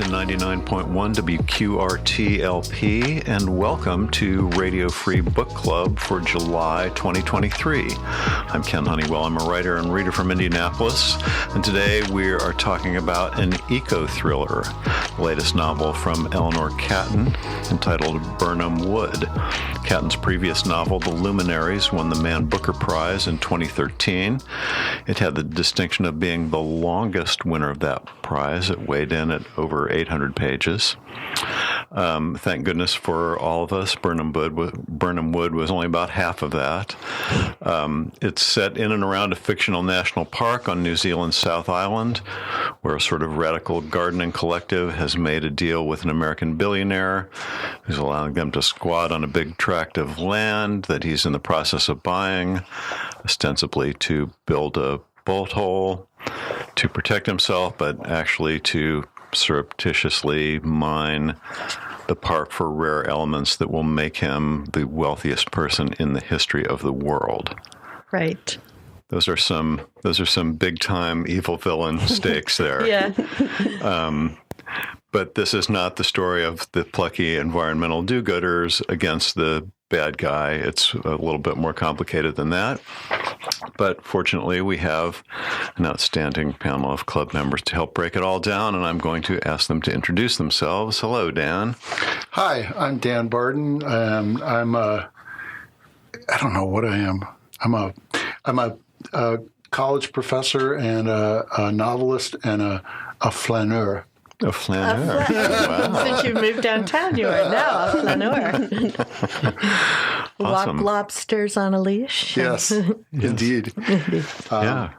to 99.1 WQRT LP, and welcome to Radio Free Book Club for July 2023. I'm Ken Honeywell. I'm a writer and reader from Indianapolis, and today we are talking about an eco-thriller, the latest novel from Eleanor Catton, entitled Birnam Wood. Catton's previous novel, The Luminaries, won the Man Booker Prize in 2013. It had the distinction of being the longest winner of that prize. It weighed in at over 800 pages. Thank goodness for all of us. Birnam Wood was only about half of that. It's set in and around a fictional national park on New Zealand's South Island, where a sort of radical gardening collective has made a deal with an American billionaire who's allowing them to squat on a big tract of land that he's in the process of buying, ostensibly to build a bolt hole to protect himself, but actually to surreptitiously mine the park for rare elements that will make him the wealthiest person in the history of the world. Right. Those are some big time evil villain stakes there. Yeah. But this is not the story of the plucky environmental do-gooders against the bad guy. It's a little bit more complicated than that. But fortunately, we have an outstanding panel of club members to help break it all down, and I'm going to ask them to introduce themselves. Hello, Dan. Hi, I'm Dan Barden. I don't know what I am. I'm a college professor and a novelist and a flaneur. A flaneur. Wow. Since you moved downtown, you are now a flaneur. Awesome. Walk lobsters on a leash. Yes, indeed. Yeah.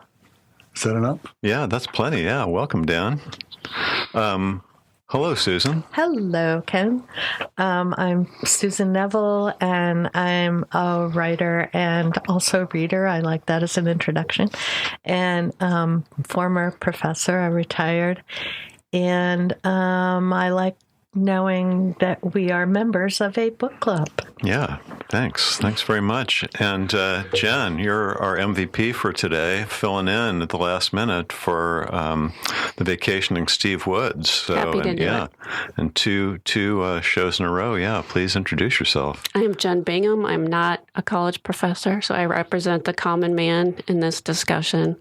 Is that enough? Yeah, that's plenty. Yeah. Welcome, Dan. Hello, Susan. Hello, Ken. I'm Susan Neville, and I'm a writer and also reader. I like that as an introduction. And former professor. I retired. And I like knowing that we are members of a book club. Yeah, thanks. Thanks very much. And Jen, you're our MVP for today, filling in at the last minute for the vacationing Steve Woods. So, Happy to do it. And two shows in a row. Yeah, please introduce yourself. I am Jen Bingham. I'm not a college professor, so I represent the common man in this discussion.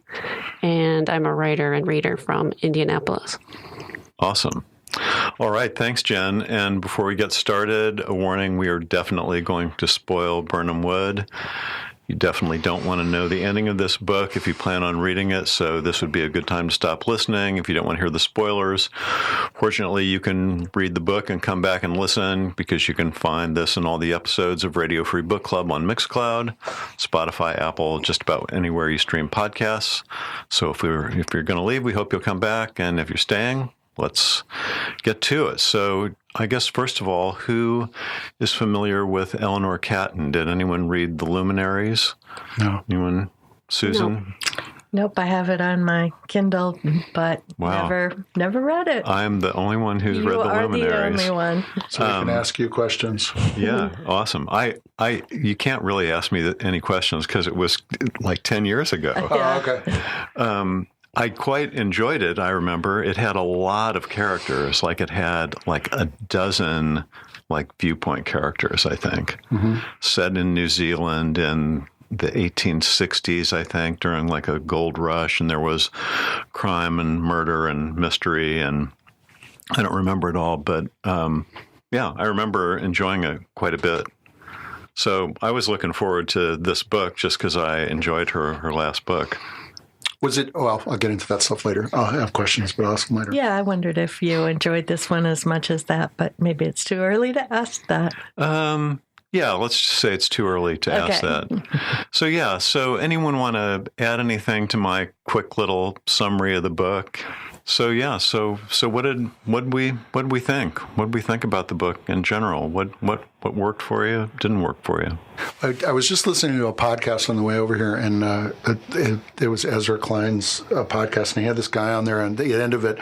And I'm a writer and reader from Indianapolis. Awesome. All right. Thanks, Jen. And before we get started, a warning, we are definitely going to spoil Birnam Wood. You definitely don't want to know the ending of this book if you plan on reading it, so this would be a good time to stop listening if you don't want to hear the spoilers. Fortunately, you can read the book and come back and listen, because you can find this and all the episodes of Radio Free Book Club on Mixcloud, Spotify, Apple, just about anywhere you stream podcasts. So if you're going to leave, we hope you'll come back, and if you're staying, let's get to it. So I guess, first of all, who is familiar with Eleanor Catton? Did anyone read The Luminaries? No. Anyone? Susan? No. Nope, I have it on my Kindle, but never read it. I'm the only one who's read The Luminaries. You are the only one. So I can ask you questions. Yeah, awesome. You can't really ask me any questions because it was like 10 years ago. Oh, okay. I quite enjoyed it. I remember it had a lot of characters. Like it had like a dozen viewpoint characters, I think, set in New Zealand in the 1860s, I think, during like a gold rush. And there was crime and murder and mystery. And I don't remember it all, but yeah, I remember enjoying it quite a bit. So I was looking forward to this book just because I enjoyed her last book. Was it? Well, I'll get into that stuff later. I'll have questions, but I'll ask them later. Yeah, I wondered if you enjoyed this one as much as that, but maybe it's too early to ask that. Yeah, let's just say it's too early to ask that. So anyone want to add anything to my quick little summary of the book? So what did we think? What did we think about the book in general? What worked for you? Didn't work for you? I was just listening to a podcast on the way over here, and it was Ezra Klein's podcast, and he had this guy on there, and at the end of it,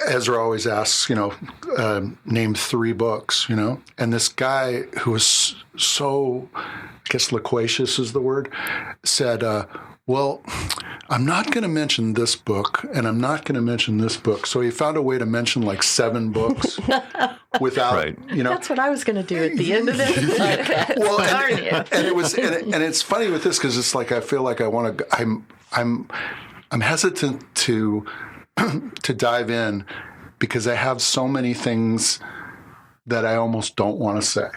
Ezra always asks, name 3 books, and this guy who was so guess loquacious is the word, said, well, I'm not going to mention this book, and I'm not going to mention this book. So he found a way to mention like 7 books without, Right. That's what I was going to do at the end of this podcast. Well, Darn you. and it was, and it's funny with this because it's like I feel like I want to. I'm hesitant to dive in because I have so many things that I almost don't want to say.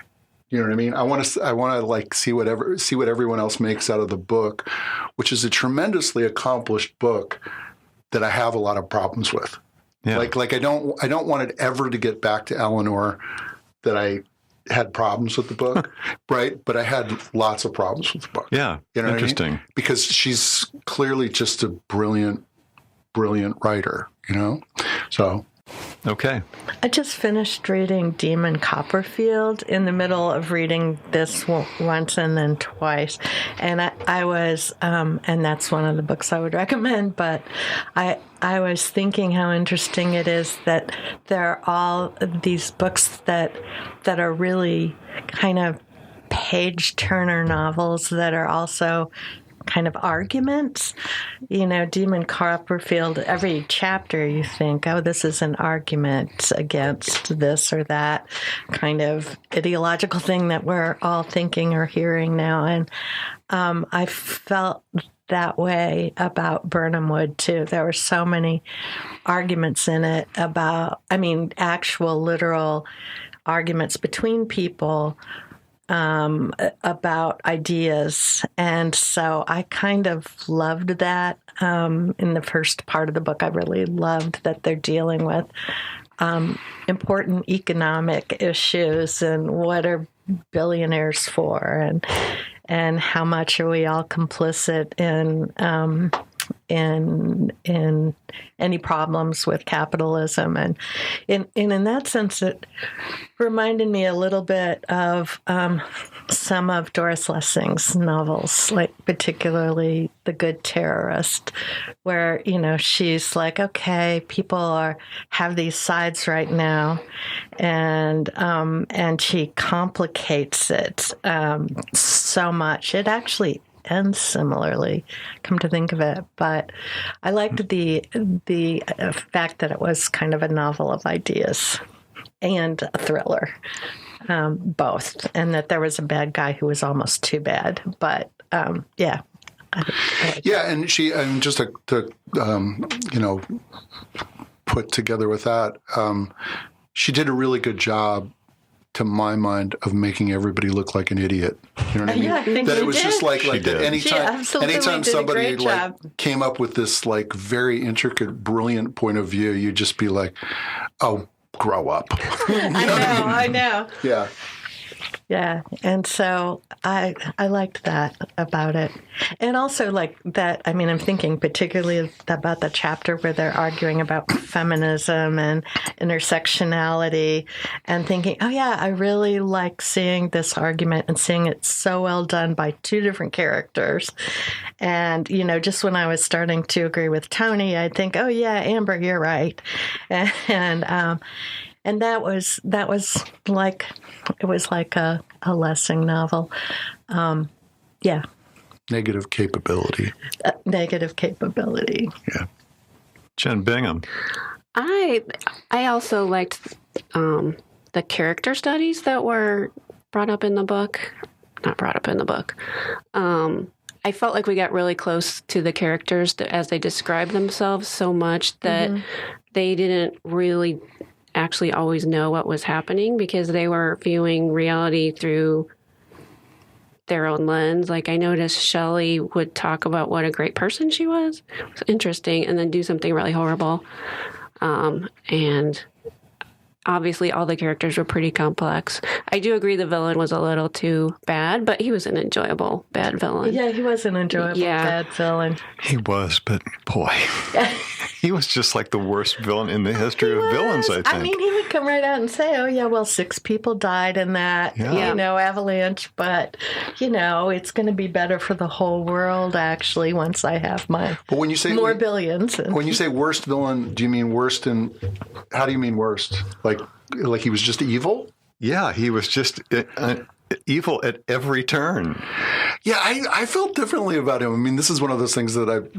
You know what I mean? I want to like see what everyone else makes out of the book, which is a tremendously accomplished book that I have a lot of problems with. Yeah. Like I don't want it ever to get back to Eleanor that I had problems with the book, right? But I had lots of problems with the book. Yeah. You know Interesting. what I mean? Because she's clearly just a brilliant writer, So Okay. I just finished reading Demon Copperfield in the middle of reading this once and then twice. And I was, and that's one of the books I would recommend, but I was thinking how interesting it is that there are all these books that are really kind of page-turner novels that are also kind of arguments. Demon Copperfield, every chapter you think, oh, this is an argument against this or that kind of ideological thing that we're all thinking or hearing now. And I felt that way about Birnam Wood, too. There were so many arguments in it about, actual literal arguments between people about ideas. And so I kind of loved that. In the first part of the book, I really loved that they're dealing with important economic issues and what are billionaires for and how much are we all complicit in any problems with capitalism. And in that sense, it reminded me a little bit of some of Doris Lessing's novels, like particularly The Good Terrorist, where, she's like, okay, people have these sides right now, and she complicates it so much. It actually ends similarly, come to think of it. But I liked the fact that it was kind of a novel of ideas and a thriller, both, and that there was a bad guy who was almost too bad. But yeah. And she, and just to put together with that, she did a really good job, to my mind, of making everybody look like an idiot. You know what I mean? Yeah, I think that she it was did. just like Anytime somebody came up with this like very intricate, brilliant point of view, you'd just be like, "Oh, grow up." I know. Yeah. Yeah, and so I liked that about it. And also like that, I'm thinking particularly about the chapter where they're arguing about feminism and intersectionality and thinking, oh yeah, I really like seeing this argument and seeing it so well done by 2 different characters. And, just when I was starting to agree with Tony, I'd think, oh yeah, Amber, you're right. And that was like, it was like a Lessing novel. Yeah. Negative capability. Negative capability. Yeah. Jen Bingham. I also liked the character studies that were brought up in the book. Not brought up in the book. I felt like we got really close to the characters as they described themselves so much that they didn't really actually always know what was happening because they were viewing reality through their own lens. Like I noticed Shelley would talk about what a great person she was. It was interesting, and then do something really horrible. And obviously all the characters were pretty complex. I do agree the villain was a little too bad, but he was an enjoyable bad villain. Yeah, he was an enjoyable bad villain. He was, but boy, he was just like the worst villain in the history of villains, I think. He would come right out and say, oh yeah, well, 6 people died in that, avalanche, but, it's going to be better for the whole world, actually, once I have my more billions. When you say worst villain, do you mean worst how do you mean worst? Like he was just evil? Yeah, he was just evil at every turn. Yeah, I felt differently about him. I mean, this is one of those things that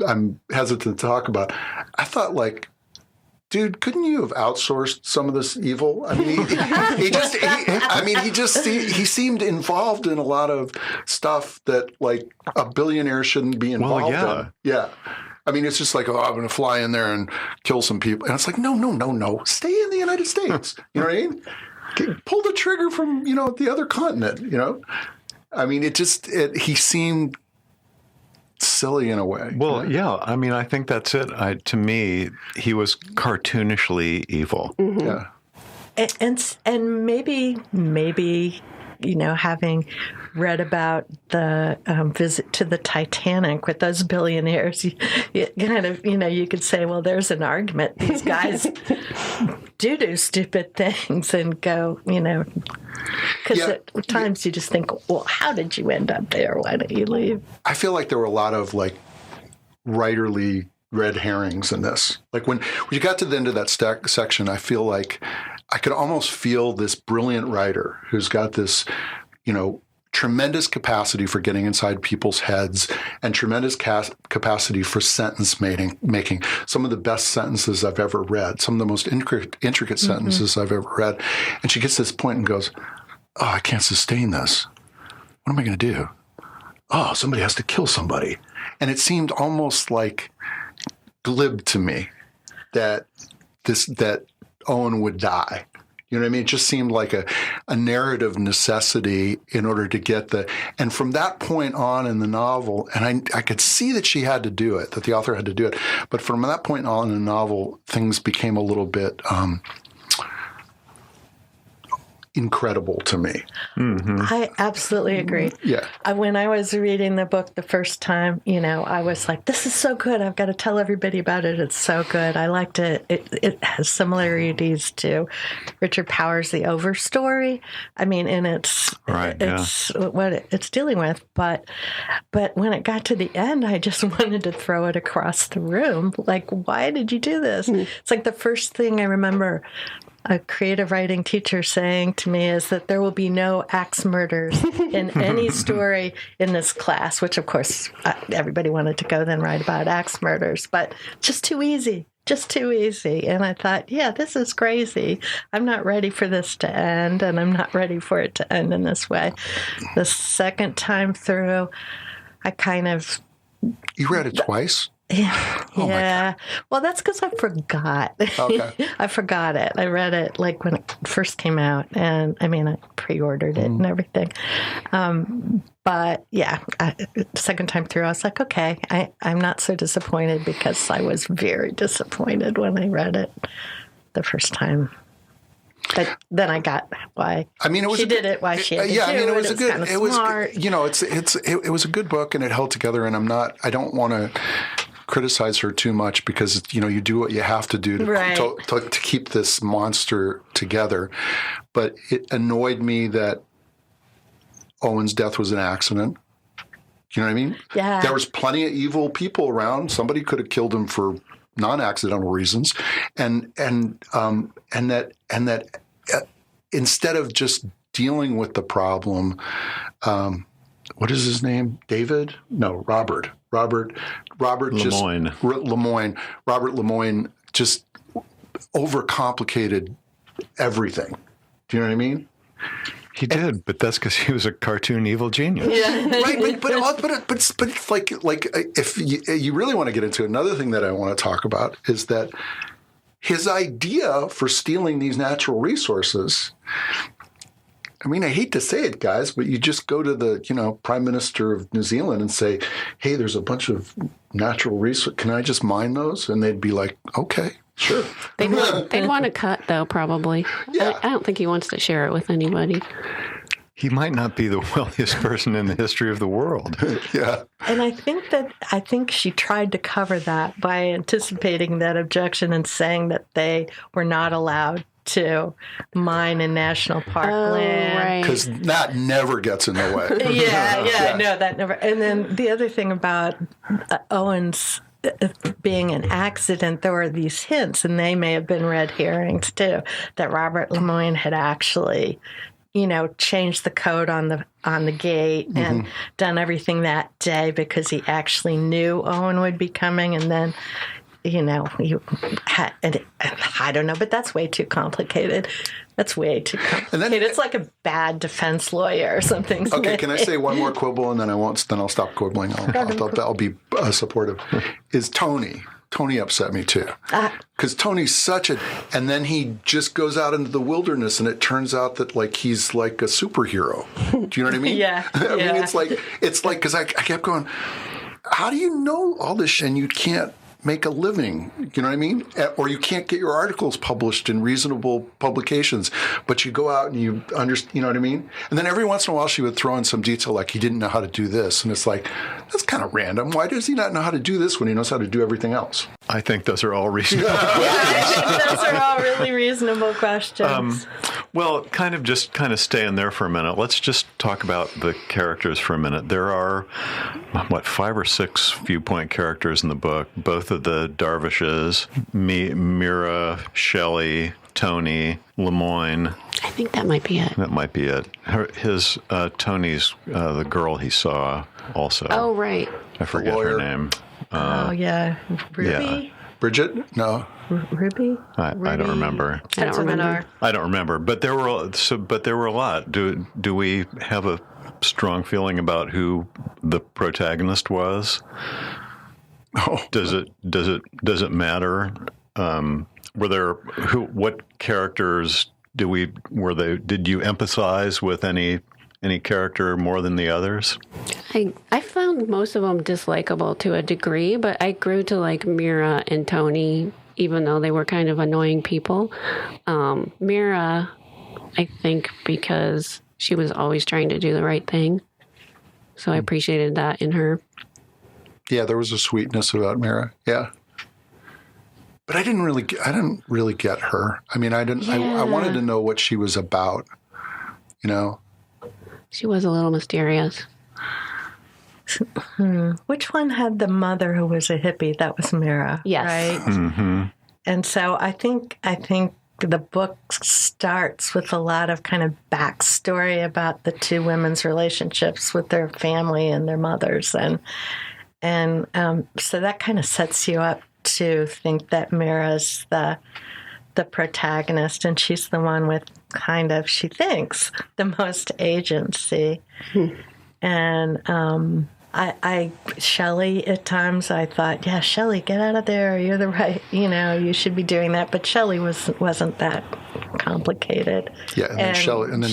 I'm hesitant to talk about. I thought, like, dude, couldn't you have outsourced some of this evil? I mean, he seemed involved in a lot of stuff that, like, a billionaire shouldn't be involved in. Yeah. I mean, it's just like, oh, I'm going to fly in there and kill some people. And it's like, no. Stay in the United States. You know what I mean? Pull the trigger from, the other continent, I mean, he seemed silly in a way. Well, yeah. I mean, I think that's it. To me, he was cartoonishly evil. Mm-hmm. Yeah. And maybe, having read about the visit to the Titanic with those billionaires, you kind of, you could say, well, there's an argument. These guys do stupid things and go, because at times you just think, well, how did you end up there? Why don't you leave? I feel like there were a lot of, like, writerly red herrings in this. Like, when you got to the end of that section, I feel like I could almost feel this brilliant writer who's got this, tremendous capacity for getting inside people's heads and tremendous capacity for sentence making. Some of the best sentences I've ever read, some of the most intricate sentences I've ever read. And she gets to this point and goes, oh, I can't sustain this. What am I going to do? Oh, somebody has to kill somebody. And it seemed almost like glib to me that Owen would die. You know what I mean? It just seemed like a narrative necessity in order to get and from that point on in the novel, and I could see that she had to do it, that the author had to do it, but from that point on in the novel, things became a little bit incredible to me. Mm-hmm. I absolutely agree. Yeah. When I was reading the book the first time, I was like, this is so good. I've got to tell everybody about it. It's so good. I liked it. It has similarities to Richard Powers' The Overstory. I mean, and it's what it's dealing with. But when it got to the end, I just wanted to throw it across the room. Like, why did you do this? Mm-hmm. It's like the first thing I remember a creative writing teacher saying to me is that there will be no axe murders in any story in this class, which, of course, everybody wanted to go then write about axe murders, but just too easy. And I thought, yeah, this is crazy. I'm not ready for this to end, and I'm not ready for it to end in this way. The second time through, I kind of... You read it twice? Yeah. Oh yeah. Well, that's because I forgot. Okay. I forgot it. I read it like when it first came out, and I pre-ordered it and everything. But yeah, second time through, I was like, okay, I'm not so disappointed because I was very disappointed when I read it the first time. But then I got why she did it. Why she had to do it. It was smart. It was a good book, and it held together. And I don't want to criticize her too much because you do what you have to do to keep this monster together. But it annoyed me that Owen's death was an accident. You know what I mean? Yeah. There was plenty of evil people around. Somebody could have killed him for non-accidental reasons, and that instead of just dealing with the problem, what is his name? David? No, Robert. Robert Lemoyne. Robert Lemoyne just overcomplicated everything. Do you know what I mean? He did, but that's because he was a cartoon evil genius. Yeah. Right, but like if you really want to get into it, another thing that I want to talk about is that his idea for stealing these natural resources. I mean, I hate to say it, guys, but you just go to the Prime Minister of New Zealand and say, "Hey, there's a bunch of natural resources. Can I just mine those?" And they'd be like, "Okay." Sure. They'd want a cut, though, probably. Yeah. I don't think he wants to share it with anybody. He might not be the wealthiest person in the history of the world. Yeah. And I think she tried to cover that by anticipating that objection and saying that they were not allowed to mine in national park land. Because that never gets in the way. Yeah, no, that never. And then the other thing about Owen's being an accident, there were these hints, and they may have been red herrings too, that Robert Lemoyne had actually changed the code on the gate and done everything that day because he actually knew Owen would be coming, and then you had, and I don't know, but that's way too complicated. That's way too complicated. It's like a bad defense lawyer or something. Okay, can I say one more quibble and then I won't? Then I'll stop quibbling. I'll be supportive. Is Tony? Tony upset me too, because Tony's such a. And then he just goes out into the wilderness, and it turns out that he's like a superhero. Do you know what I mean? Yeah. I mean, it's like because I kept going. How do you know all this and you can't make a living, you know what I mean? Or you can't get your articles published in reasonable publications, but you go out and you understand, you know what I mean? And then every once in a while she would throw in some detail like he didn't know how to do this. And it's like, that's kind of random. Why does he not know how to do this when he knows how to do everything else? I think those are all reasonable. I think those are all really reasonable questions. Well, kind of staying there for a minute. Let's just talk about the characters for a minute. There are, 5 or 6 viewpoint characters in the book, both of the Darvishes, Mira, Shelley, Tony, Lemoyne. I think that might be it. That might be it. Tony's the girl he saw also. Oh, right. I forget her name. Ruby? Yeah. Bridget? No. Ruby? I don't remember. I don't remember. But there were a lot. Do we have a strong feeling about who the protagonist was? Oh. Does it matter? What characters did you empathize with any character more than the others? I found most of them dislikable to a degree, but I grew to like Mira and Tony, even though they were kind of annoying people. Mira, I think because she was always trying to do the right thing. So I appreciated that in her. Yeah, there was a sweetness about Mira. Yeah. But I didn't really get her. I mean, I wanted to know what she was about, She was a little mysterious. Which one had the mother who was a hippie? That was Mira, yes. Right? Mm-hmm. And so I think the book starts with a lot of kind of backstory about the two women's relationships with their family and their mothers, and so that kind of sets you up to think that Mira's the protagonist, and she's the one with kind of, she thinks, the most agency. And Shelley, at times I thought, yeah, Shelley, get out of there. You're the right, you should be doing that. But Shelley wasn't that complicated. Yeah, and then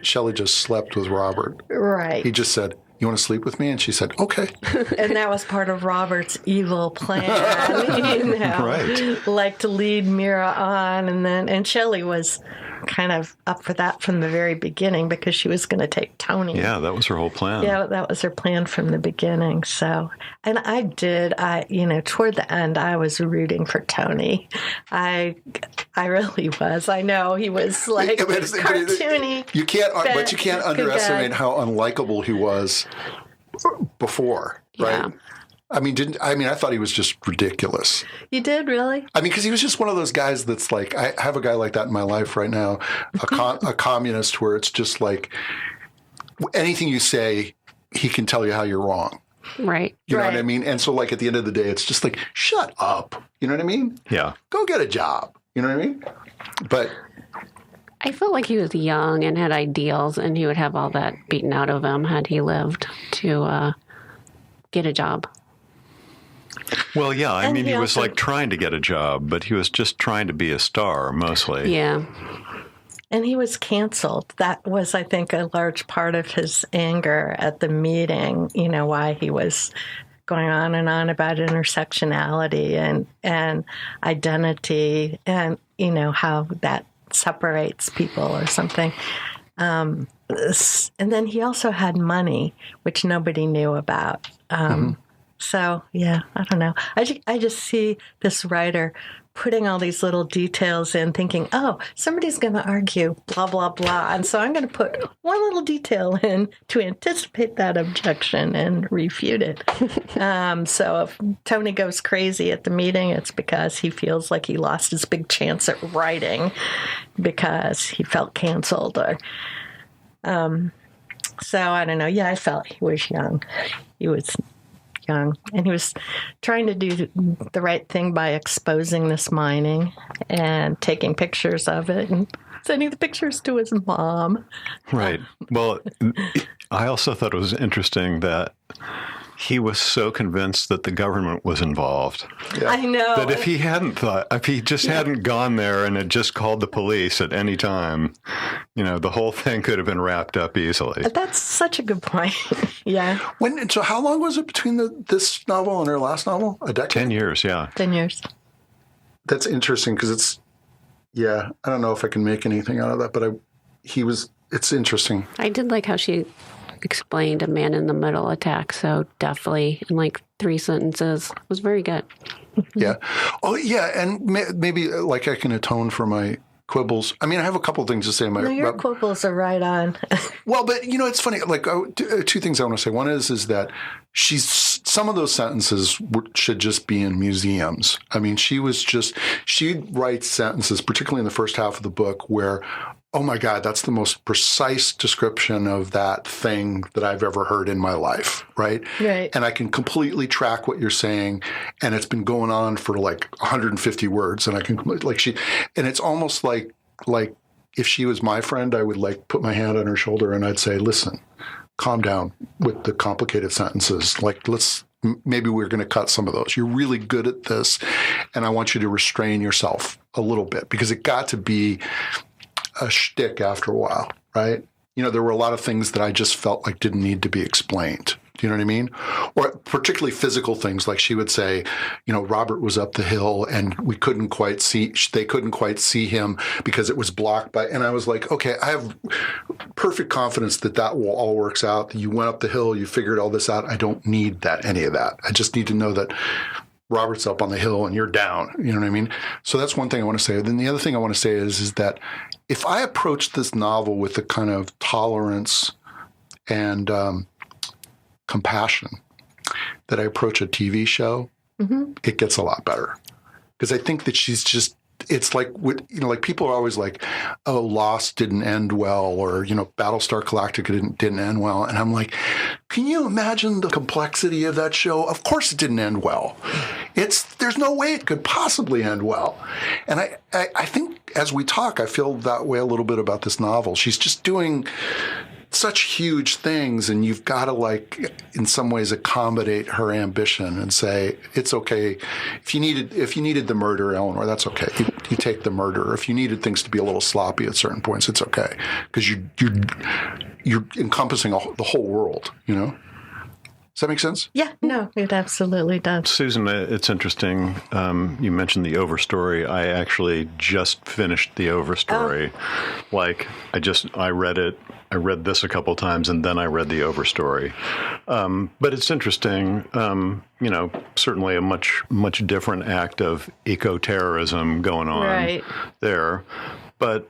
Shelley just slept with Robert. Right. He just said, "You want to sleep with me?" And she said, "Okay." And that was part of Robert's evil plan, Right. Like to lead Mira on, and Shelley was kind of up for that from the very beginning because she was going to take Tony. Yeah, that was her whole plan. Yeah, that was her plan from the beginning. So, and toward the end, I was rooting for Tony. I really was. I know he was like cartoony. You can't underestimate how unlikable he was before, right? Yeah. I thought he was just ridiculous. You did, really? Because he was just one of those guys that's like, I have a guy like that in my life right now, a communist, where it's just like, anything you say, he can tell you how you're wrong. Right. You know what I mean? And so, like, at the end of the day, it's just like, shut up. You know what I mean? Yeah. Go get a job. You know what I mean? But I felt like he was young and had ideals, and he would have all that beaten out of him had he lived to get a job. Well, yeah, he was like trying to get a job, but he was just trying to be a star mostly. Yeah. And he was canceled. That was, I think, a large part of his anger at the meeting, why he was going on and on about intersectionality and identity and, how that separates people or something. And then he also had money, which nobody knew about. So, yeah, I don't know. I just see this writer putting all these little details in, thinking, oh, somebody's going to argue, blah, blah, blah. And so I'm going to put one little detail in to anticipate that objection and refute it. So if Tony goes crazy at the meeting, it's because he feels like he lost his big chance at writing because he felt canceled. Or, so I don't know. Yeah, I felt he was young. He was young, and he was trying to do the right thing by exposing this mining and taking pictures of it and sending the pictures to his mom. Right. Well, I also thought it was interesting that he was so convinced that the government was involved. Yeah. I know. That if he just hadn't gone there and had just called the police at any time, the whole thing could have been wrapped up easily. That's such a good point. Yeah. So how long was it between this novel and her last novel? A decade? 10 years, yeah. 10 years. That's interesting because I don't know if I can make anything out of that, but it's interesting. I did like how she explained a man-in-the-middle attack so deftly in like 3 sentences. It was very good. Yeah. Oh, yeah, and maybe like I can atone for my quibbles. I mean, I have a couple of things to say. Your quibbles are right on. Well, but it's funny. Like 2 things I want to say. One is that some of those sentences should just be in museums. I mean, she writes sentences, particularly in the first half of the book, where, oh my God, that's the most precise description of that thing that I've ever heard in my life, right? Right. And I can completely track what you're saying, and it's been going on for like 150 words, and I can and it's almost like if she was my friend, I would like put my hand on her shoulder and I'd say, listen, calm down with the complicated sentences. Like, maybe we're going to cut some of those. You're really good at this, and I want you to restrain yourself a little bit because it got to be a shtick after a while, right? There were a lot of things that I just felt like didn't need to be explained. Do you know what I mean? Or particularly physical things, like she would say, Robert was up the hill and they couldn't quite see him because it was blocked by, and I was like, okay, I have perfect confidence that will all works out. You went up the hill, you figured all this out. I don't need any of that. I just need to know that Robert's up on the hill and you're down. You know what I mean? So that's one thing I want to say. Then the other thing I want to say is that if I approach this novel with the kind of tolerance and compassion that I approach a TV show, it gets a lot better. Because I think that it's like, like people are always like, oh, Lost didn't end well, or, Battlestar Galactica didn't end well. And I'm like, can you imagine the complexity of that show? Of course it didn't end well. There's no way it could possibly end well. And I think as we talk, I feel that way a little bit about this novel. She's just doing such huge things, and you've got to in some ways accommodate her ambition and say, it's okay. If you needed the murder, Eleanor, that's okay. You take the murder. If you needed things to be a little sloppy at certain points, it's okay. Because you're encompassing the whole world, Does that make sense? Yeah, no, it absolutely does. Susan, it's interesting. You mentioned the Overstory. I actually just finished the Overstory. Oh. I read it. I read this a couple times, and then I read the Overstory. But it's interesting. Certainly a much different act of eco-terrorism going on there. But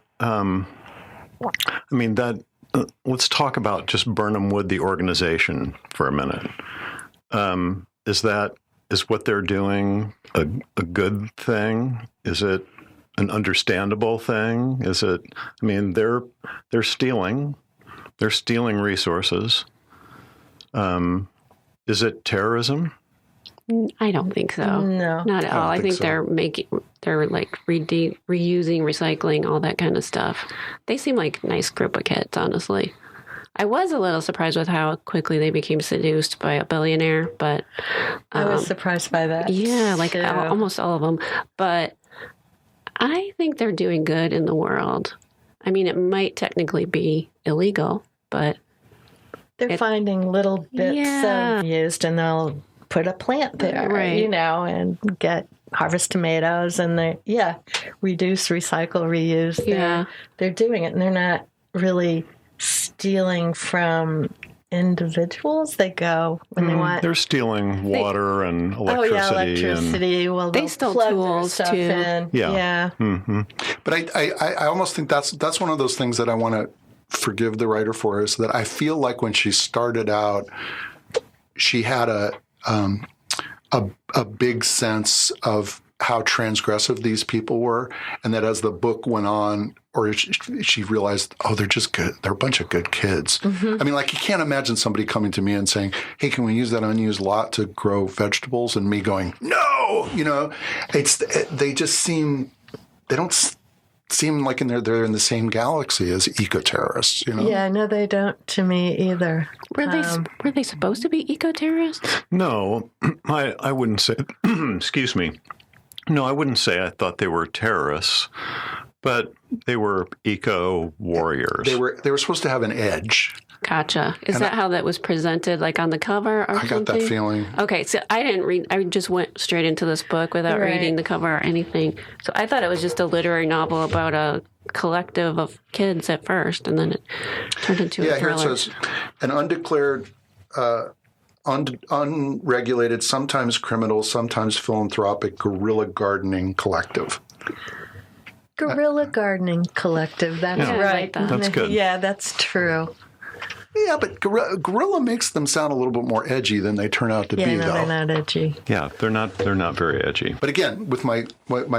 let's talk about just Birnam Wood, the organization, for a minute. Is what they're doing a good thing? Is it an understandable thing? Is it? They're stealing. They're stealing resources. Is it terrorism? I don't think so. No, not at all. I think so. they're like reusing, recycling, all that kind of stuff. They seem like a nice group of kids, honestly. I was a little surprised with how quickly they became seduced by a billionaire, but I was surprised by that. Yeah, almost all of them. But I think they're doing good in the world. It might technically be illegal, but they're finding little bits of used, and they'll put a plant there, right. And harvest tomatoes, and reduce, recycle, reuse. They're doing it, and they're not really stealing from individuals. They go when they want. They're stealing water and electricity. Oh, yeah, electricity. Well, they stole tools, too. In. Yeah. But I almost think that's one of those things that I want to forgive the writer for, is that I feel like when she started out, she had a big sense of how transgressive these people were, and that as the book went on, or she realized, oh, they're just good. They're a bunch of good kids. I mean, like, you can't imagine somebody coming to me and saying, hey, can we use that unused lot to grow vegetables? And me going, no, they don't seem like they're in the same galaxy as eco-terrorists, Yeah, no, they don't to me either. Were they supposed to be eco-terrorists? No, I wouldn't say, excuse me. No, I wouldn't say I thought they were terrorists, but they were eco-warriors. They were supposed to have an edge. Gotcha. Is that how that was presented, like on the cover or something? I got that feeling. Okay, so I didn't read. I just went straight into this book without reading the cover or anything. So I thought it was just a literary novel about a collective of kids at first, and then it turned into a thriller. Here it says, an undeclared, unregulated, sometimes criminal, sometimes philanthropic guerrilla gardening collective. Guerrilla gardening collective. That's right. That's good. Yeah, that's true. Yeah, but guerrilla makes them sound a little bit more edgy than they turn out to be, though. They're not edgy. Yeah, they're not very edgy. But again, with my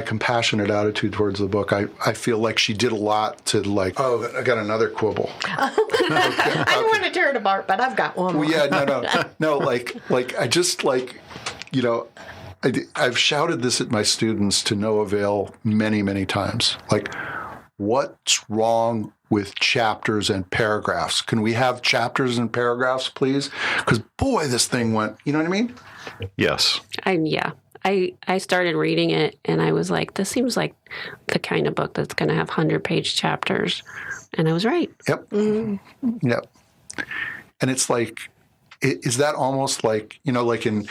compassionate attitude towards the book, I feel like she did a lot to, like, oh, I got another quibble. I don't want to tear it apart, but I've got one more. Well, yeah, no, like I just, like, I've shouted this at my students to no avail many, many times. Like, what's wrong with chapters and paragraphs? Can we have chapters and paragraphs, please? Because, boy, this thing went, you know what I mean? Yes. I started reading it, and I was like, this seems like the kind of book that's going to have 100-page chapters. And I was right. Yep. Mm-hmm. Yep. And it's like, is that almost like, like in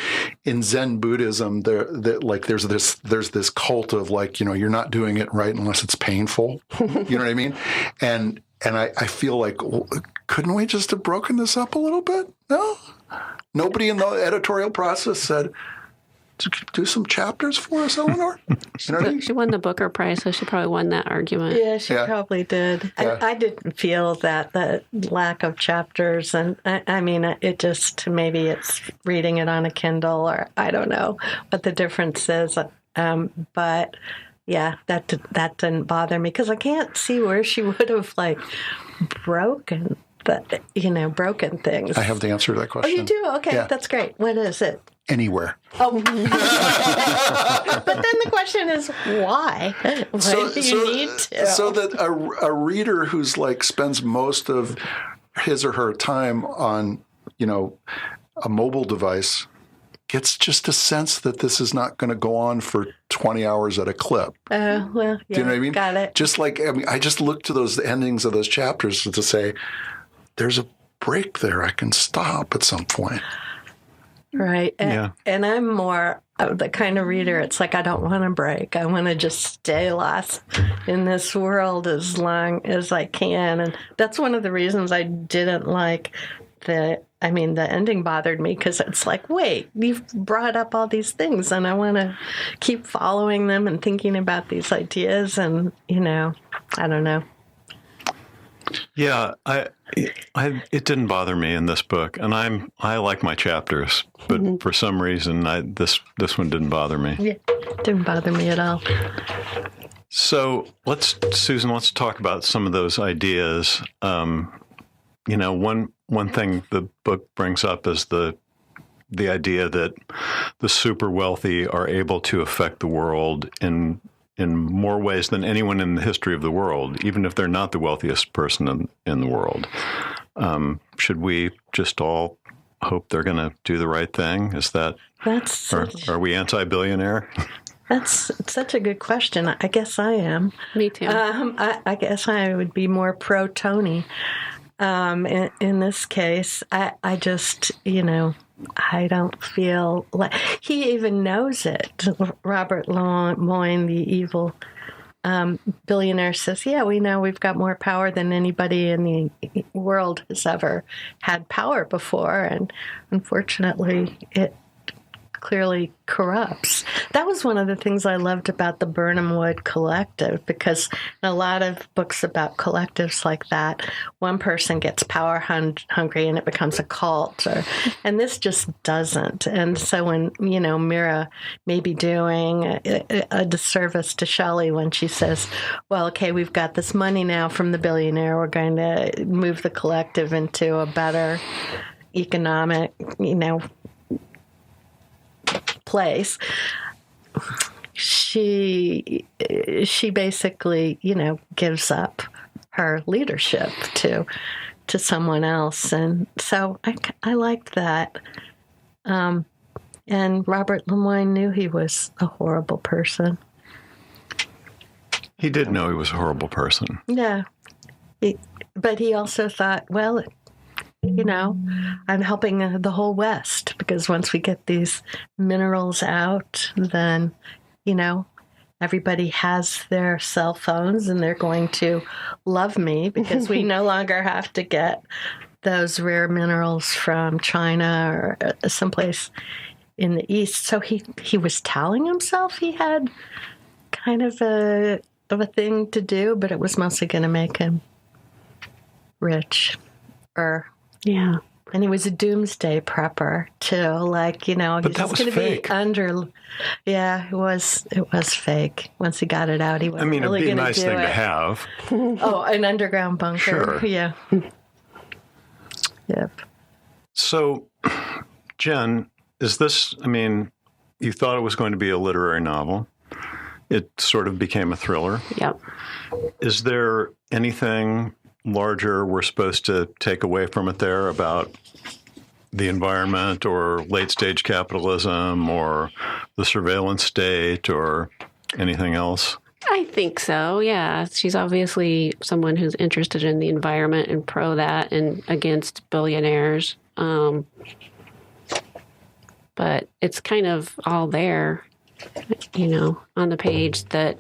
Zen Buddhism, there's this cult of, like, you're not doing it right unless it's painful. You know what I mean? And I feel like, well, couldn't we just have broken this up a little bit? No? Nobody in the editorial process said, do some chapters for us, Eleanor? You know what I mean? She won the Booker Prize, so she probably won that argument. Yeah, she probably did. Yeah. I didn't feel that the lack of chapters, and I mean, it just, maybe it's reading it on a Kindle, or I don't know what the difference is. But yeah, that didn't bother me, because I can't see where she would have, like, broken things. I have the answer to that question. Oh, you do? Okay, yeah. That's great. What is it? Anywhere. Oh. But then the question is, why? Why do you need to? So that a reader who's, like, spends most of his or her time on, a mobile device gets just a sense that this is not going to go on for 20 hours at a clip. Well, yeah. Do you know what I mean? Got it. Just like, I just look to those endings of those chapters to say, there's a break there. I can stop at some point. Right. And I'm more of the kind of reader, it's like, I don't want to break. I want to just stay lost in this world as long as I can. And that's one of the reasons I didn't like the ending bothered me, because it's like, wait, you've brought up all these things, and I want to keep following them and thinking about these ideas. And, I don't know. Yeah, it didn't bother me in this book, and I like my chapters, but for some reason, this one didn't bother me. Yeah, didn't bother me at all. So Susan, let's talk about some of those ideas. One thing the book brings up is the idea that the super wealthy are able to affect the world in more ways than anyone in the history of the world, even if they're not the wealthiest person in the world. Should we just all hope they're going to do the right thing? Are we anti-billionaire? That's such a good question. I guess I am. Me too. I guess I would be more pro-Tony. In this case, I just, I don't feel like he even knows it. Robert Moyne, the evil billionaire, says, yeah, we know we've got more power than anybody in the world has ever had power before, and unfortunately, it clearly corrupts. That was one of the things I loved about the Birnam Wood Collective, because in a lot of books about collectives like that, one person gets power hungry and it becomes a cult, and this just doesn't. And so when, Mira may be doing a disservice to Shelley when she says, well, okay, we've got this money now from the billionaire, we're going to move the collective into a better economic, place. She basically, gives up her leadership to someone else, and so I liked that. And Robert Lemoyne knew he was a horrible person. He did know he was a horrible person. Yeah, but he also thought, well, I'm helping the whole West, because once we get these minerals out, then, everybody has their cell phones and they're going to love me because we no longer have to get those rare minerals from China or someplace in the East. So he was telling himself he had kind of a thing to do, but it was mostly going to make him rich. Yeah. And he was a doomsday prepper too. But that was fake. Yeah, it was fake. Once he got it out, he wasn't really going to do it. it'd be a nice thing to have. Oh, an underground bunker. Sure. Yeah. Yep. So, Jen, is this, you thought it was going to be a literary novel. It sort of became a thriller. Yep. Is there anything larger we're supposed to take away from it there about the environment or late-stage capitalism or the surveillance state or anything else? I think so, yeah. She's obviously someone who's interested in the environment and pro that and against billionaires. But it's kind of all there, on the page, that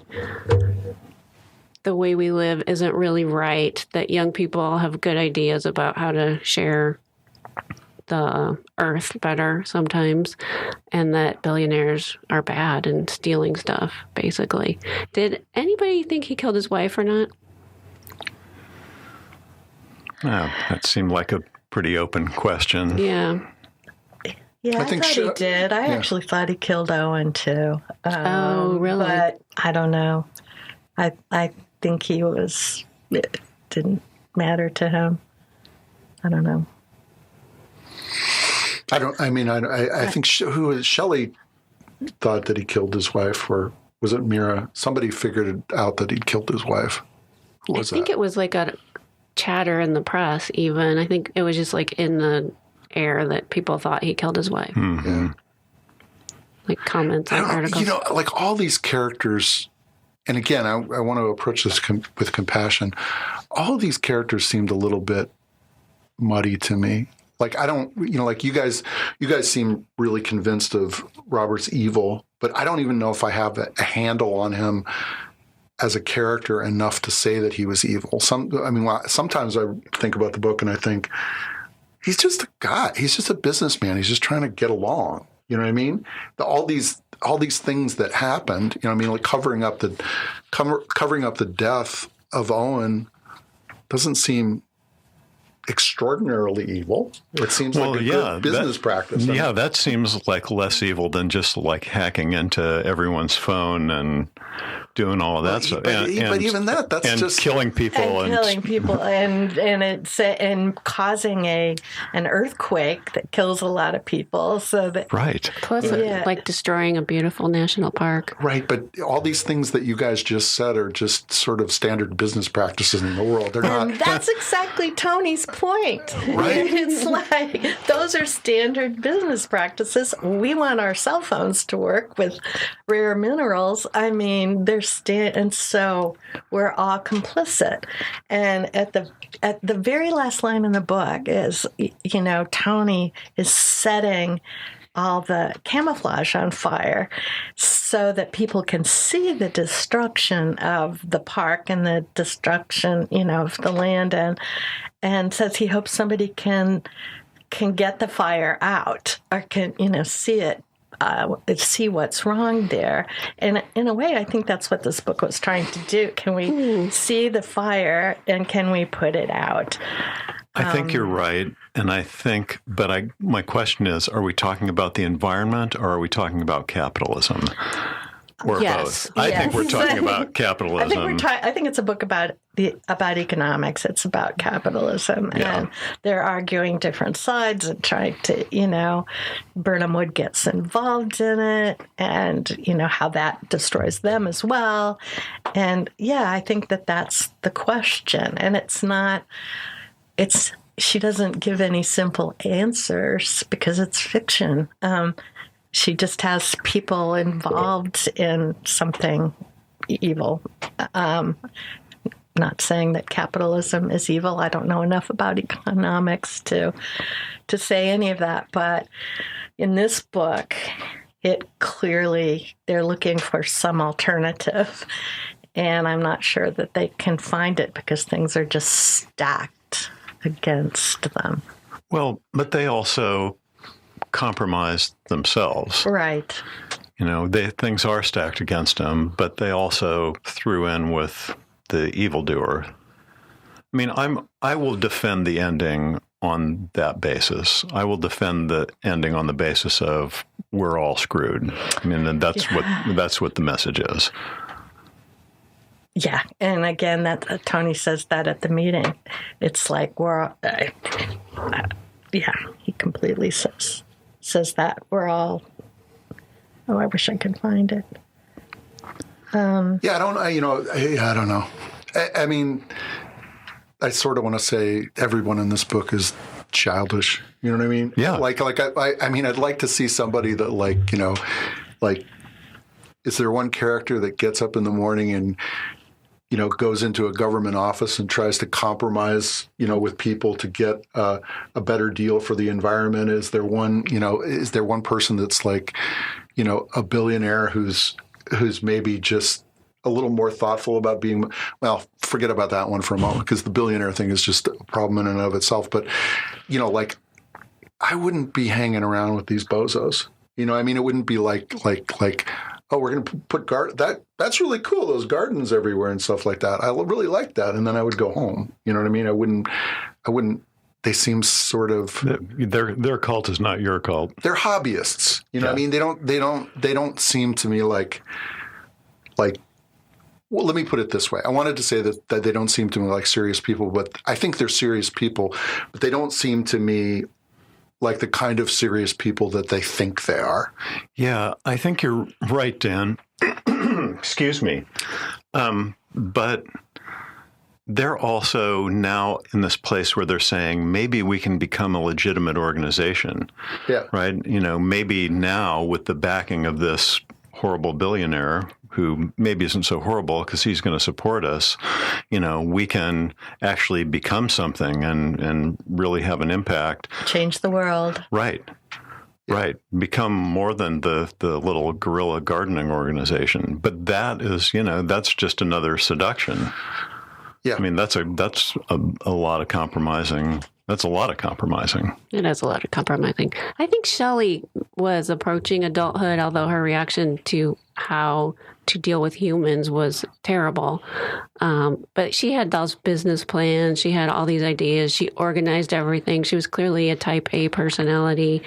the way we live isn't really right, that young people have good ideas about how to share the earth better sometimes, and that billionaires are bad and stealing stuff, basically. Did anybody think he killed his wife or not? That seemed like a pretty open question. Yeah. Yeah, I thought he did. I actually thought he killed Owen, too. Oh, really? But I don't know. I think it didn't matter to him. I don't know. I think Shelley thought that he killed his wife, or was it Mira? Somebody figured it out that he'd killed his wife. Who was that? I think it was like a chatter in the press, even. I think it was just like in the air that people thought he killed his wife. Mm-hmm. Yeah. Like comments on articles. Like all these characters, and again, I want to approach this with compassion. All these characters seemed a little bit muddy to me. Like, I don't, like you guys seem really convinced of Robert's evil, but I don't even know if I have a handle on him as a character enough to say that he was evil. Sometimes I think about the book and I think, he's just a guy. He's just a businessman. He's just trying to get along. You know what I mean? All these things that happened, like covering up the death of Owen doesn't seem extraordinarily evil. It seems like a good business practice. Yeah, that seems like less evil than just like hacking into everyone's phone and doing all of that stuff. But even that's and just killing people and causing an earthquake that kills a lot of people. So that right. Plus, like destroying a beautiful national park. Right, but all these things that you guys just said are just sort of standard business practices in the world. They're not. That's exactly Tony's point. Right. It's like those are standard business practices. We want our cell phones to work with rare minerals. And so we're all complicit. And at the very last line in the book is, Tony is setting all the camouflage on fire so that people can see the destruction of the park and the destruction, of the land. and says he hopes somebody can get the fire out, or can, see it, see what's wrong there. And in a way, I think that's what this book was trying to do. Can we see the fire, and can we put it out? I think you're right. And I think, my question is, are we talking about the environment, or are we talking about capitalism? Or yes, both? I think we're talking about capitalism. I think it's a book about economics. It's about capitalism, and they're arguing different sides and trying to, Birnam Wood gets involved in it, and how that destroys them as well. And I think that's the question, and it's not. She doesn't give any simple answers because it's fiction. She just has people involved in something evil. Not saying that capitalism is evil. I don't know enough about economics to say any of that. But in this book, it clearly, they're looking for some alternative. And I'm not sure that they can find it because things are just stacked against them. Well, but they also compromised themselves. Right. Things are stacked against them, but they also threw in with the evildoer. I mean, I will defend the ending on that basis. I will defend the ending on the basis of we're all screwed. I mean, and that's what the message is. Yeah, and again, that Tony says that at the meeting. It's like he completely says that we're all. Oh, I wish I could find it. I don't know. I mean, I sort of want to say everyone in this book is childish. You know what I mean? Yeah. I mean, I'd like to see somebody that is there one character that gets up in the morning and, goes into a government office and tries to compromise, with people to get a better deal for the environment? Is there one person that's like, a billionaire who's maybe just a little more thoughtful about being, well, forget about that one for a moment, because the billionaire thing is just a problem in and of itself. But, I wouldn't be hanging around with these bozos. I mean, it wouldn't be like, oh, we're going to put that's really cool, those gardens everywhere and stuff like that. I really like that. And then I would go home. You know what I mean? I wouldn't, they seem sort of. Their cult is not your cult. They're hobbyists. What I mean? They don't seem to me like, well, let me put it this way. I wanted to say that they don't seem to me like serious people, but I think they're serious people, but they don't seem to me like the kind of serious people that they think they are. Yeah, I think you're right, Dan. Excuse me. But they're also now in this place where they're saying maybe we can become a legitimate organization. Yeah. Right? Maybe now with the backing of this horrible billionaire who maybe isn't so horrible because he's going to support us, we can actually become something and really have an impact. Change the world. Right. Yeah. Right. Become more than the little guerrilla gardening organization. But that is, that's just another seduction. Yeah. I mean, that's a lot of compromising. That's a lot of compromising. It is a lot of compromising. I think Shelley was approaching adulthood, although her reaction to how to deal with humans was terrible. But she had those business plans. She had all these ideas. She organized everything. She was clearly a type A personality,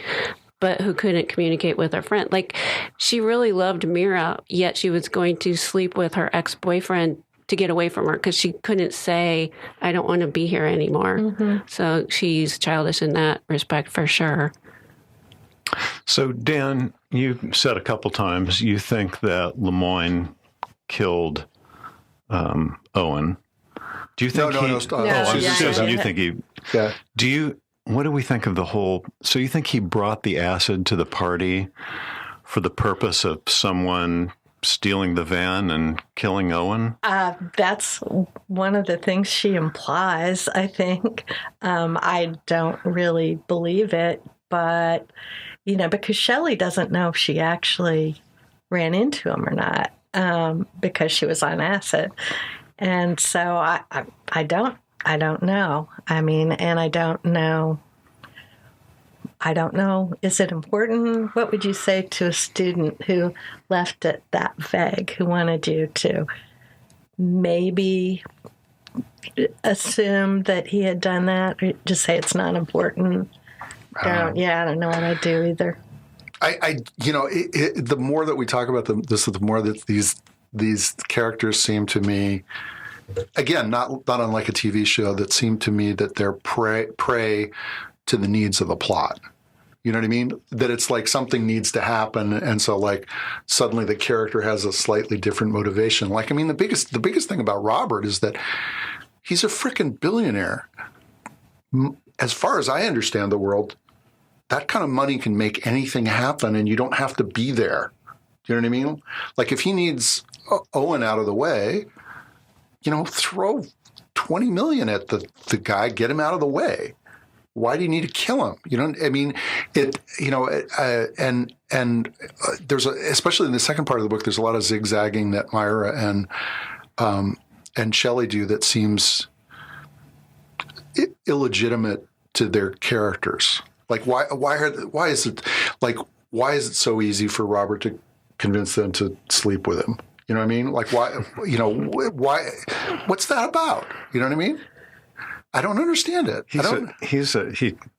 but who couldn't communicate with her friend. Like, she really loved Mira, yet she was going to sleep with her ex-boyfriend to get away from her because she couldn't say, I don't want to be here anymore. Mm-hmm. So she's childish in that respect for sure. So, Dan, you said a couple times you think that Lemoyne killed Owen. Do you think Susan, you think he... Yeah. What do we think of the whole... So you think he brought the acid to the party for the purpose of someone stealing the van and killing Owen? That's one of the things she implies, I think. I don't really believe it, but, because Shelley doesn't know if she actually ran into him or not, because she was on acid. And so I don't I don't know. I mean, and I don't know. Is it important? What would you say to a student who left it that vague, who wanted you to maybe assume that he had done that, or just say it's not important? I don't know what I'd do either. The more that we talk about this, the more that these characters seem to me, again, not unlike a TV show, that seem to me that they're prey to the needs of the plot. You know what I mean? That it's like something needs to happen, and so like suddenly the character has a slightly different motivation. Like, I mean, the biggest thing about Robert is that he's a freaking billionaire. As far as I understand the world, that kind of money can make anything happen, and you don't have to be there. Do you know what I mean? Like, if he needs Owen out of the way, throw $20 million at the guy, get him out of the way. Why do you need to kill him? There's especially in the second part of the book, there's a lot of zigzagging that Myra and Shelley do that seems illegitimate to their characters. Like, why is it so easy for Robert to convince them to sleep with him? You know what I mean? Like, why? What's that about? You know what I mean? I don't understand it. He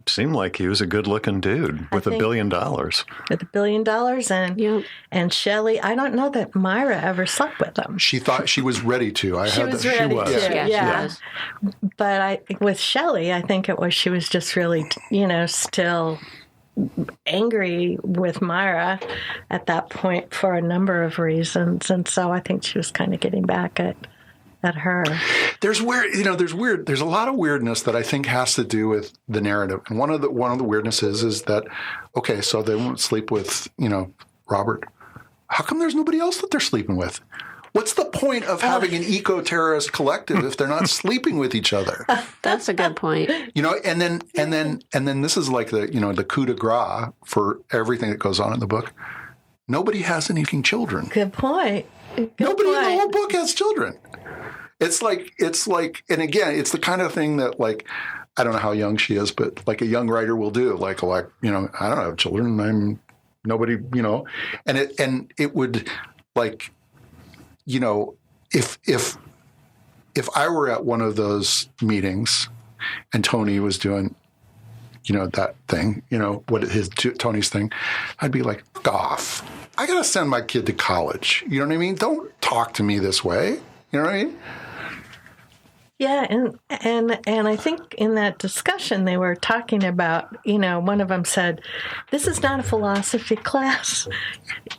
seemed like he was a good-looking dude with $1 billion. With $1 billion, and Shelley, I don't know that Myra ever slept with him. She thought she was ready to. She was ready to. Yeah. But with Shelley, I think it was she was just really, still angry with Myra at that point for a number of reasons, and so I think she was kind of getting back at her. There's a lot of weirdness that I think has to do with the narrative. And one of the weirdness is that, okay, so they won't sleep with, Robert. How come there's nobody else that they're sleeping with? What's the point of having an eco-terrorist collective if they're not sleeping with each other? That's a good point. And then this is like the coup de grace for everything that goes on in the book. Nobody has any children. Good point. Nobody in the whole book has children. It's like, and again, it's the kind of thing that, like, I don't know how young she is, but like a young writer will do. Like, I don't have children. I'm nobody, and it would, like, if I were at one of those meetings and Tony was doing, that thing, Tony's thing, I'd be like, F off. I got to send my kid to college. You know what I mean? Don't talk to me this way. You know what I mean? Yeah, and I think in that discussion they were talking about, one of them said, this is not a philosophy class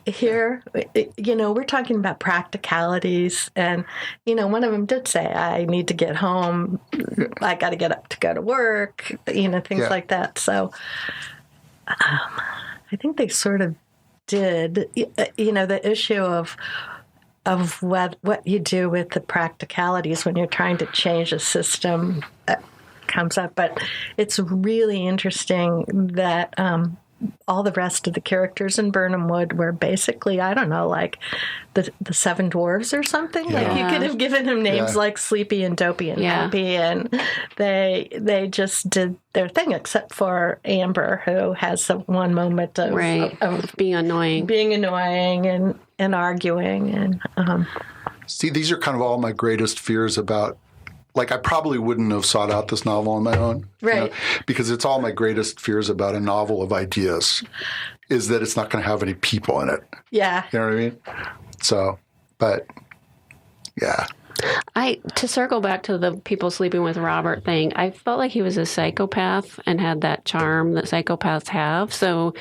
here. We're talking about practicalities. And, one of them did say, I need to get home. I got to get up to go to work, things like that. So I think they sort of did, the issue of what you do with the practicalities when you're trying to change a system comes up. But it's really interesting that all the rest of the characters in Birnam Wood were basically, I don't know, like the Seven Dwarves or something. Yeah. Like, you could have given him names like Sleepy and Dopey and Happy, and they just did their thing, except for Amber, who has one moment of being annoying and arguing. And see, these are kind of all my greatest fears about. Like, I probably wouldn't have sought out this novel on my own. Right. Because it's all my greatest fears about a novel of ideas is that it's not going to have any people in it. Yeah. You know what I mean? So, but, yeah. To circle back to the people sleeping with Robert thing, I felt like he was a psychopath and had that charm that psychopaths have. So,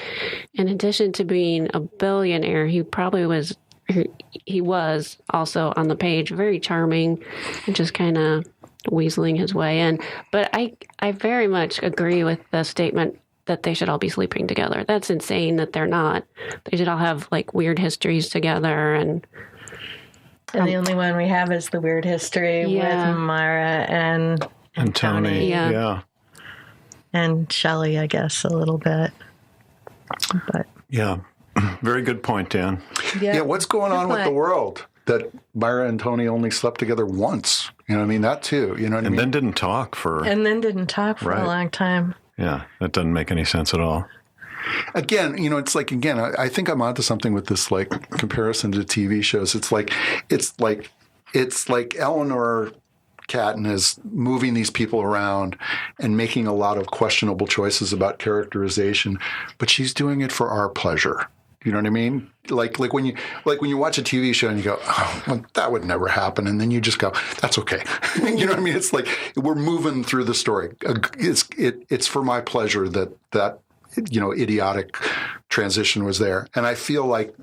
in addition to being a billionaire, he was also on the page very charming and just kind of weaseling his way in. But I very much agree with the statement that they should all be sleeping together. That's insane that they're not. They should all have like weird histories together. And the only one we have is the weird history with Myra and Tony. Yeah. And Shelley, I guess, a little bit. But yeah. Very good point, Dan. Yeah, what's going on with the world? that Myra and Tony only slept together once. You know what I mean? That too. You know what I mean? And then didn't talk for a long time. Yeah, that doesn't make any sense at all. Again, it's like, I think I'm onto something with this, like, comparison to TV shows. It's like Eleanor Catton is moving these people around and making a lot of questionable choices about characterization, but she's doing it for our pleasure. You know what I mean? Like when you watch a TV show and you go, oh, well, that would never happen, and then you just go, that's okay. You know what I mean? It's like we're moving through the story. It's for my pleasure that idiotic transition was there, and I feel like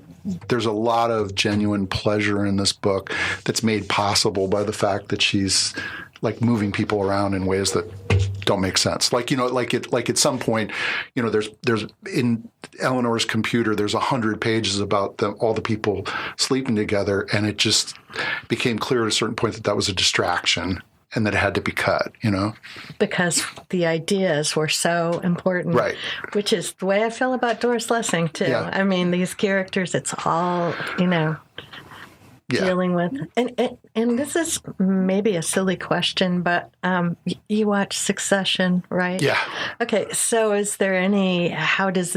there's a lot of genuine pleasure in this book that's made possible by the fact that she's like moving people around in ways that don't make sense. Like at some point, there's in Eleanor's computer, there's 100 pages about all the people sleeping together, and it just became clear at a certain point that was a distraction and that it had to be cut, Because the ideas were so important. Right. Which is the way I feel about Doris Lessing, too. Yeah. I mean, these characters, it's all, dealing with. And this is maybe a silly question, but you watch Succession, right? Yeah. Okay, so is there how does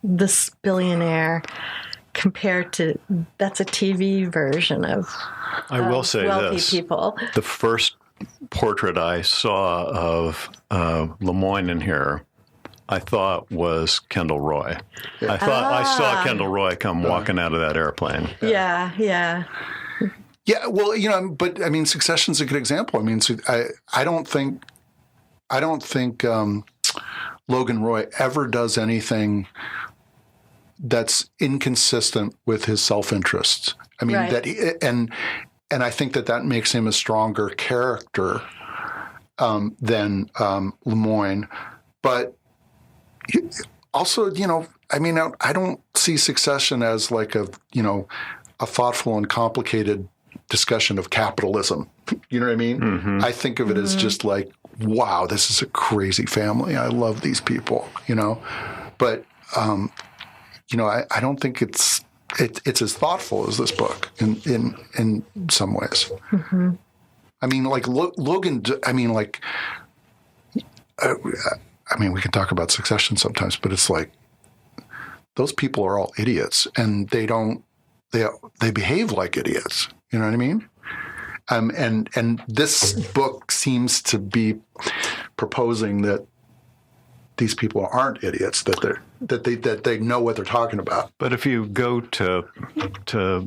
this billionaire compare to, that's a TV version of I will say wealthy this. people. The first portrait I saw of Lemoyne in here, I thought was Kendall Roy. Yeah. I saw Kendall Roy come walking out of that airplane. Yeah. Yeah, well, but I mean, Succession's a good example. I mean, I don't think Logan Roy ever does anything that's inconsistent with his self-interest. I mean, right. And I think that makes him a stronger character than Lemoyne. But also, I mean, I don't see Succession as like a thoughtful and complicated discussion of capitalism. You know what I mean? Mm-hmm. I think of it as just like, wow, this is a crazy family. I love these people, But, I don't think it's as thoughtful as this book in some ways. Mm-hmm. I mean, like Logan. I mean, like, we can talk about Succession sometimes, but it's like those people are all idiots, and they behave like idiots. You know what I mean? And this book seems to be proposing that these people aren't idiots, that they know what they're talking about. But if you go to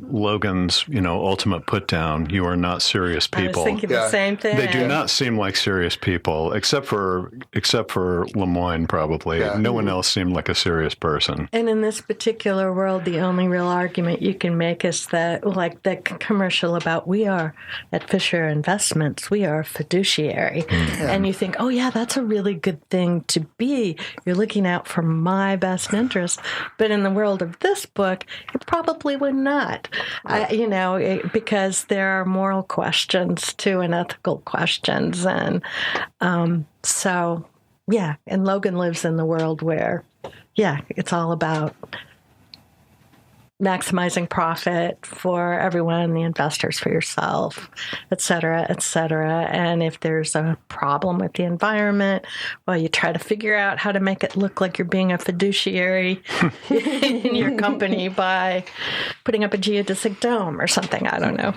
Logan's, ultimate put down, you are not serious people. I was thinking the same thing. They do not seem like serious people, except for Lemoyne, probably. Yeah. No one else seemed like a serious person. And in this particular world, the only real argument you can make is that, like the commercial about, we are at Fisher Investments, we are fiduciary. Mm-hmm. And you think, oh yeah, that's a really good thing to be. You're looking out for my best interest. But in the world of this book, it probably would not. Because there are moral questions too, and ethical questions. And and Logan lives in the world where, it's all about maximizing profit for everyone, the investors, for yourself, et cetera, et cetera. And if there's a problem with the environment, well, you try to figure out how to make it look like you're being a fiduciary in your company by putting up a geodesic dome or something. I don't know.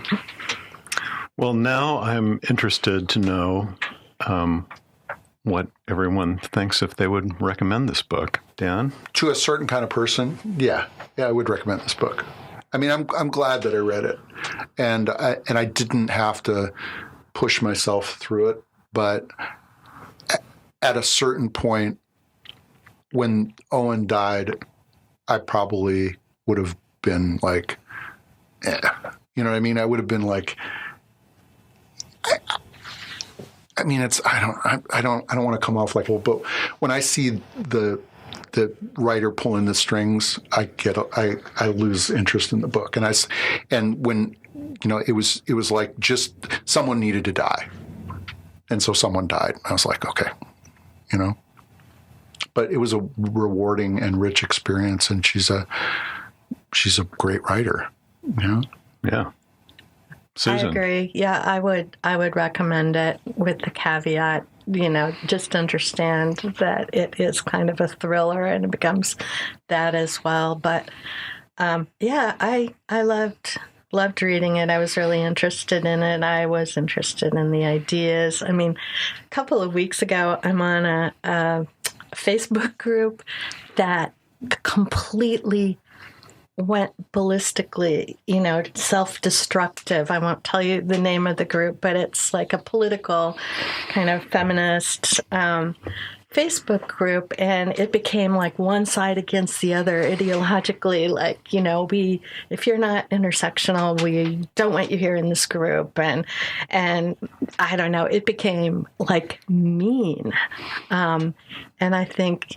Well, now I'm interested to know what everyone thinks if they would recommend this book. Dan? To a certain kind of person, yeah, I would recommend this book. I mean, I'm glad that I read it, and I didn't have to push myself through it. But at a certain point, when Owen died, I probably would have been like, you know what I mean? I would have been like, I mean, I don't want to come off like, well, but when I see the writer pulling the strings, I lose interest in the book. And when, it was like just someone needed to die. And so someone died. I was like, okay, but it was a rewarding and rich experience. And she's a great writer, Yeah. Susan. I agree. Yeah, I would recommend it with the caveat, just understand that it is kind of a thriller and it becomes that as well. But I loved reading it. I was really interested in it. I was interested in the ideas. I mean, a couple of weeks ago, I'm on a Facebook group that completely went ballistically, self-destructive. I won't tell you the name of the group, but it's like a political kind of feminist Facebook group, and it became like one side against the other ideologically. Like, if you're not intersectional, we don't want you here in this group. And I don't know, it became like mean. And I think,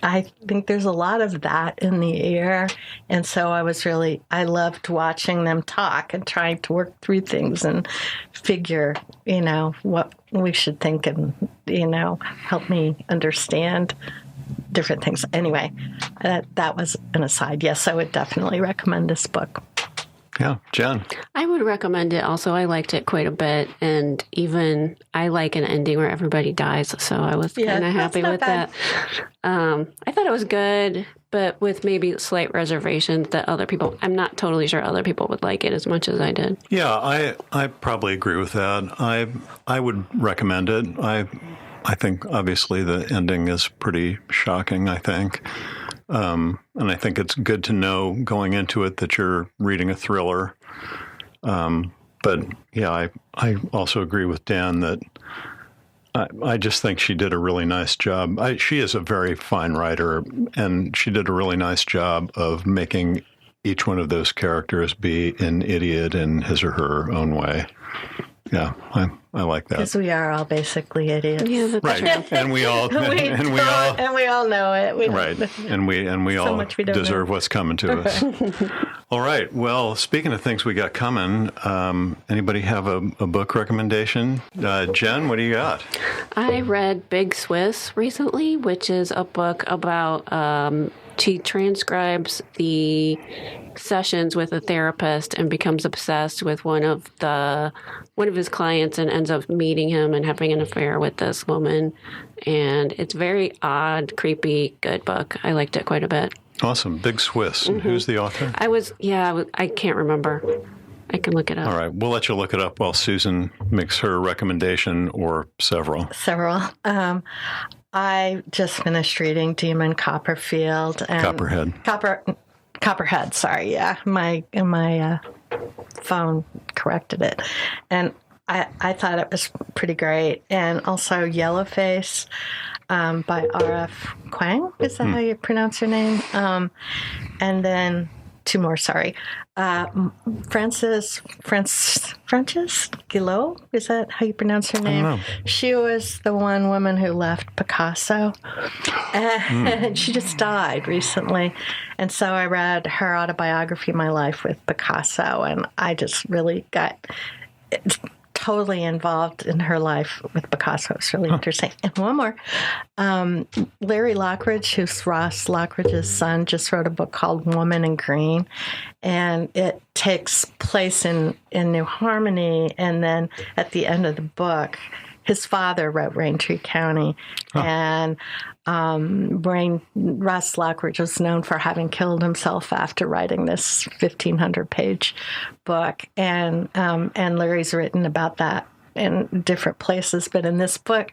I think there's a lot of that in the air. And so I loved watching them talk and trying to work through things and figure, what we should think and, help me understand different things. Anyway, that was an aside. Yes, I would definitely recommend this book. Yeah. Jen? I would recommend it also. I liked it quite a bit. And even I like an ending where everybody dies. So I was kind of happy with that. I thought it was good, but with maybe slight reservations that I'm not totally sure other people would like it as much as I did. Yeah, I probably agree with that. I would recommend it. I think obviously the ending is pretty shocking, I think. And I think it's good to know going into it that you're reading a thriller. But yeah, I also agree with Dan that I just think she did a really nice job. She is a very fine writer, and she did a really nice job of making each one of those characters be an idiot in his or her own way. Yeah, I like that. Because we are all basically idiots. Yeah, that's right. true. And we all and we all know it. Right. And we so all deserve what's coming to us. All right. Well, speaking of things we got coming, anybody have a book recommendation? Jen, what do you got? I read Big Swiss recently, which is a book about she transcribes the sessions with a therapist and becomes obsessed with one of his clients and ends up meeting him and having an affair with this woman. And it's very odd, creepy, good book. I liked it quite a bit. Awesome. Big Swiss. Mm-hmm. Who's the author? I can't remember. I can look it up. All right. We'll let you look it up while Susan makes her recommendation or several. I just finished reading Demon Copperfield. And Copperhead, sorry. Yeah. My phone corrected it. And I thought it was pretty great. And also Yellowface by R.F. Kuang. Is that how you pronounce your name? And then two more, sorry. Frances Guillot, is that how you pronounce her name? I don't know. She was the one woman who left Picasso, and she just died recently. And so I read her autobiography, My Life with Picasso, and I just really got totally involved in her life with Picasso. It's really interesting. And one more, Larry Lockridge, who's Ross Lockridge's son, just wrote a book called Woman in Green, and it takes place in New Harmony. And then at the end of the book, his father wrote Raintree County, and Ross Lockridge was known for having killed himself after writing this 1,500-page book, and Larry's written about that in different places. But in this book,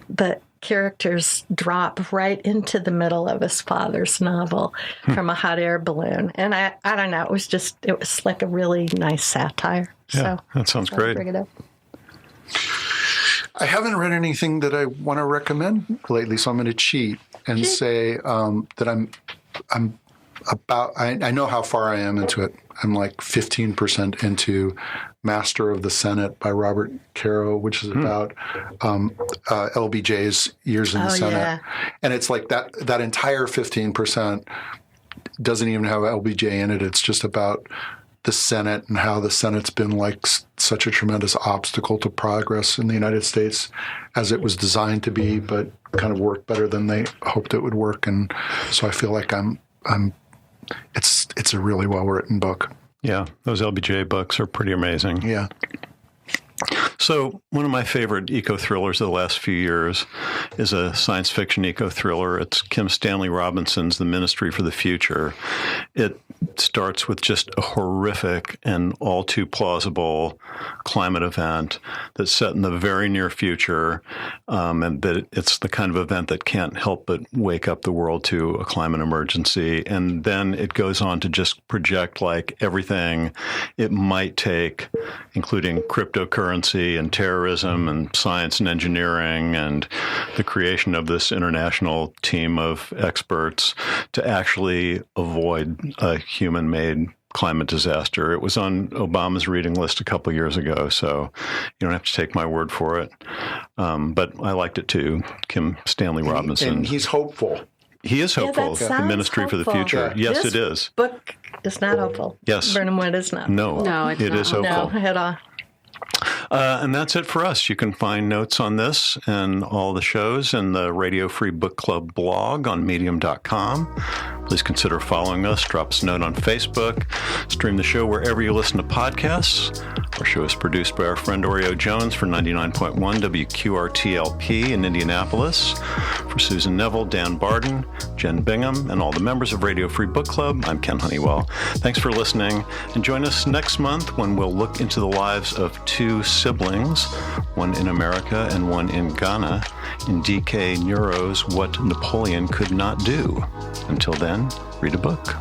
the characters drop right into the middle of his father's novel from a hot air balloon, and I don't know. It was like a really nice satire. Yeah, so that sounds great. Bring it up. I haven't read anything that I want to recommend lately, so I'm going to cheat and say that I'm about. I know how far I am into it. I'm like 15% into Master of the Senate by Robert Caro, which is about LBJ's years in the Senate, yeah. And it's like that entire 15% doesn't even have LBJ in it. It's just about the Senate and how the Senate's been like such a tremendous obstacle to progress in the United States as it was designed to be, but kind of worked better than they hoped it would work. And so I feel like it's a really well-written book. Yeah, those LBJ books are pretty amazing. Yeah. So one of my favorite eco-thrillers of the last few years is a science fiction eco-thriller. It's Kim Stanley Robinson's The Ministry for the Future. It starts with just a horrific and all too plausible climate event that's set in the very near future, and that it's the kind of event that can't help but wake up the world to a climate emergency. And then it goes on to just project like everything it might take, including cryptocurrency and terrorism and science and engineering and the creation of this international team of experts to actually avoid a human-made climate disaster. It was on Obama's reading list a couple of years ago, so you don't have to take my word for it. But I liked it too. Kim Stanley Robinson. And he's hopeful. He is hopeful. that The Ministry sounds for the Future. hopeful. Yes, This it is. book is not hopeful. Yes. Birnam Wood is not. No, it's it not. is No, hopeful. at all. And that's it for us. You can find notes on this and all the shows in the Radio Free Book Club blog on medium.com. Please consider following us. Drop us a note on Facebook. Stream the show wherever you listen to podcasts. Our show is produced by our friend Oreo Jones for 99.1 WQRT LP in Indianapolis. For Susan Neville, Dan Barden, Jen Bingham, and all the members of Radio Free Book Club, I'm Ken Honeywell. Thanks for listening, and join us next month when we'll look into the lives of two siblings, one in America and one in Ghana, in D.K. Neuro's What Napoleon Could Not Do. Until then, read a book.